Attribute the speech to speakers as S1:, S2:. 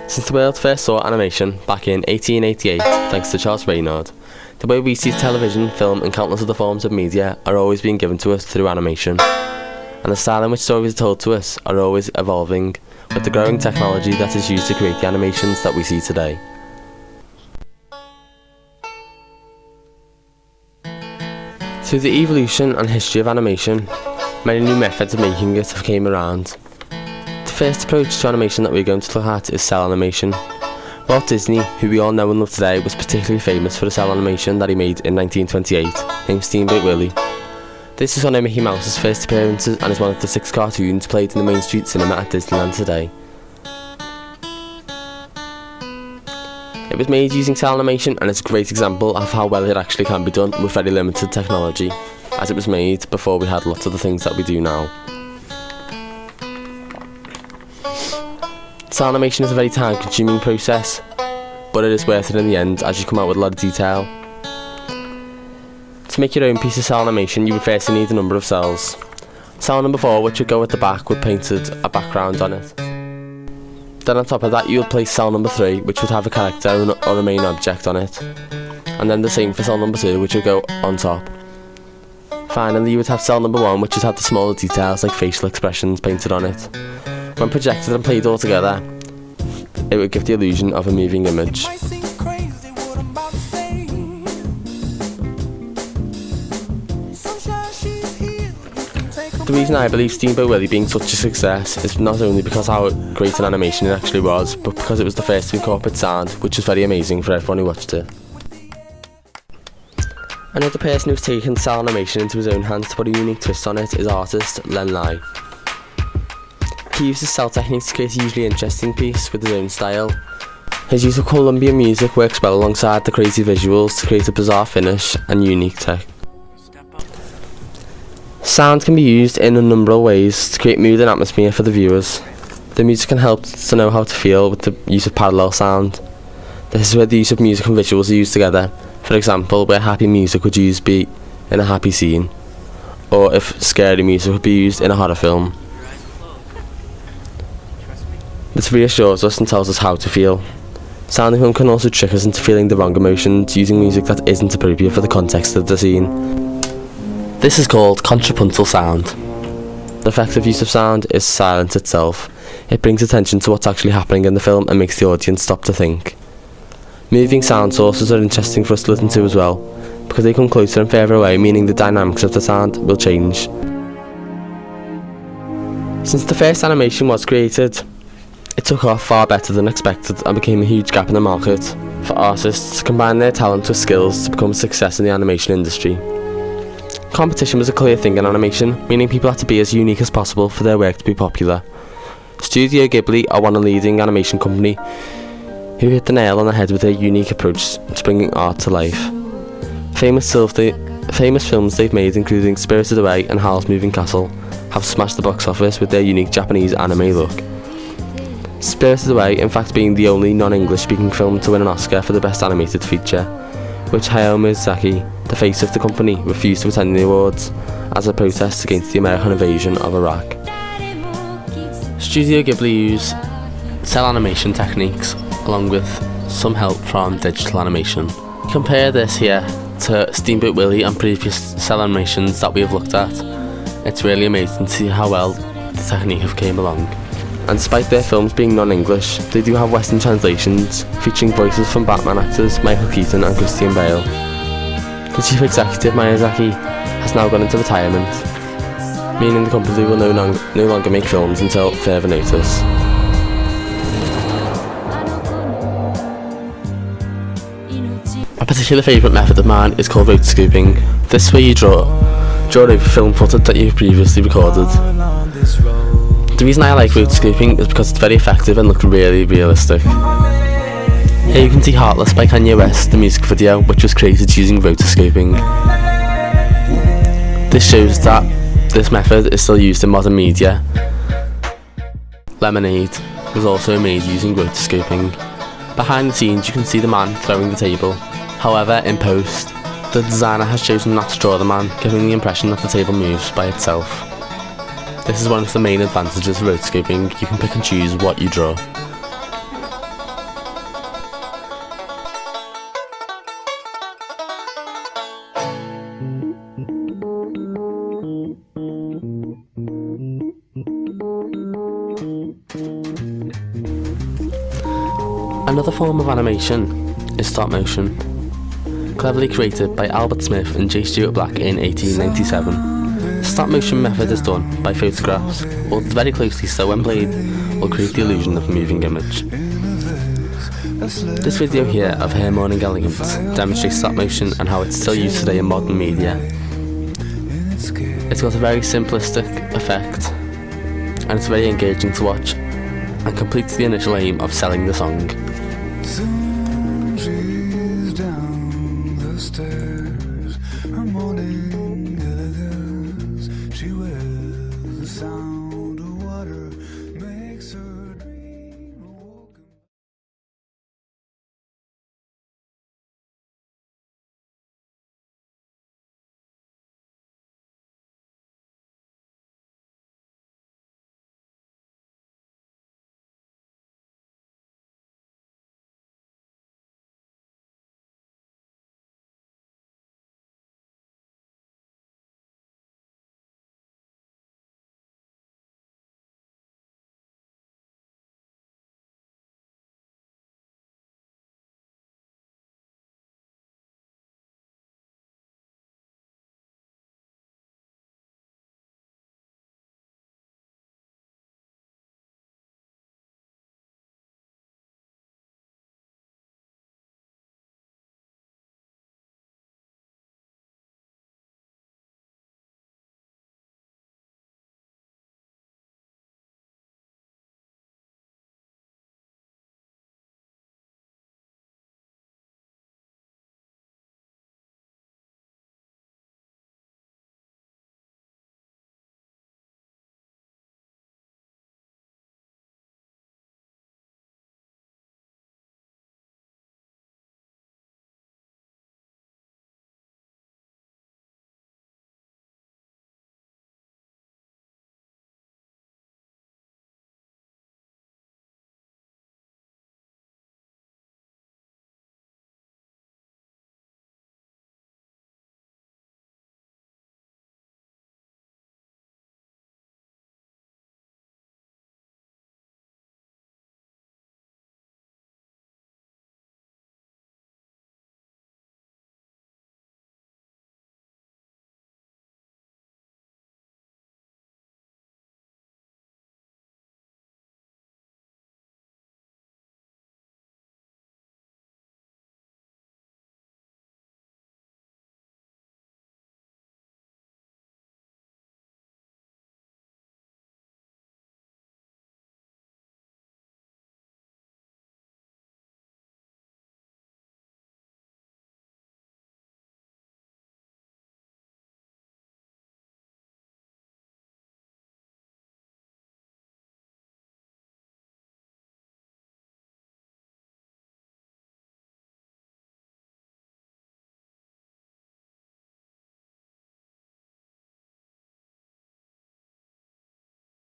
S1: Since the world first saw animation back in 1888, thanks to Charles Reynard, the way we see television, film and countless other forms of media are always being given to us through animation. And the style in which stories are told to us are always evolving with the growing technology that is used to create the animations that we see today. Through the evolution and history of animation, many new methods of making it have came around. The first approach to animation that we're going to look at is cell animation. Walt Disney, who we all know and love today, was particularly famous for the cell animation that he made in 1928, named Steamboat Willie. This is one of Mickey Mouse's first appearances and is one of the 6 cartoons played in the Main Street Cinema at Disneyland today. It was made using cell animation and it's a great example of how well it actually can be done with very limited technology, as it was made before we had lots of the things that we do now. Cell animation is a very time-consuming process, but it is worth it in the end as you come out with a lot of detail. To make your own piece of cell animation, you would first need a number of cells. Cell number 4, which would go at the back, would painted a background on it. Then on top of that you would place cell number 3, which would have a character or a main object on it. And then the same for cell number 2, which would go on top. Finally you would have cell number 1, which would have the smaller details like facial expressions painted on it. When projected and played all together, it would give the illusion of a moving image. The reason I believe Steamboat Willie being such a success is not only because how great an animation it actually was, but because it was the first to incorporate sound, which was very amazing for everyone who watched it. Another person who's taken cell animation into his own hands to put a unique twist on it is artist Len Lai. He uses cell techniques to create a hugely interesting piece with his own style. His use of Colombian music works well alongside the crazy visuals to create a bizarre finish and unique tech. Sound can be used in a number of ways to create mood and atmosphere for the viewers. The music can help to know how to feel with the use of parallel sound. This is where the use of music and visuals are used together. For example, where happy music would usually be in a happy scene, or if scary music would be used in a horror film. This reassures us and tells us how to feel. Sound film can also trick us into feeling the wrong emotions using music that isn't appropriate for the context of the scene. This is called contrapuntal sound. The effective use of sound is silence itself. It brings attention to what's actually happening in the film and makes the audience stop to think. Moving sound sources are interesting for us to listen to as well, because they come closer and further away, meaning the dynamics of the sound will change. Since the first animation was created, it took off far better than expected and became a huge gap in the market for artists to combine their talent with skills to become a success in the animation industry. Competition was a clear thing in animation, meaning people had to be as unique as possible for their work to be popular. Studio Ghibli are one leading animation company who hit the nail on the head with their unique approach to bringing art to life. Famous films they've made, including Spirited Away and Howl's Moving Castle, have smashed the box office with their unique Japanese anime look. Spirited Away, in fact, being the only non-English speaking film to win an Oscar for the Best Animated Feature, which Hayao Miyazaki, the face of the company, refused to attend the awards as a protest against the American invasion of Iraq. Studio Ghibli use cell animation techniques along with some help from digital animation. Compare this here to Steamboat Willie and previous cell animations that we have looked at. It's really amazing to see how well the technique have came along. And despite their films being non-English, they do have Western translations featuring voices from Batman actors Michael Keaton and Christian Bale. The chief executive, Miyazaki, has now gone into retirement, meaning the company will no longer make films until further notice. A particular favourite method of mine is called rotoscoping. This is where you draw over film footage that you've previously recorded. The reason I like rotoscoping is because it's very effective and looks really realistic. Here you can see Heartless by Kanye West, the music video, which was created using rotoscoping. This shows that this method is still used in modern media. Lemonade was also made using rotoscoping. Behind the scenes you can see the man throwing the table. However, in post, the designer has chosen not to draw the man, giving the impression that the table moves by itself. This is one of the main advantages of rotoscoping. You can pick and choose what you draw. Another form of animation is stop motion, cleverly created by Albert Smith and J. Stuart Black in 1897. The stop motion method is done by photographs, altered very closely so when played will create the illusion of a moving image. This video here of Her Morning Elegance demonstrates stop motion and how it's still used today in modern media. It's got a very simplistic effect and it's very engaging to watch and completes the initial aim of selling the song.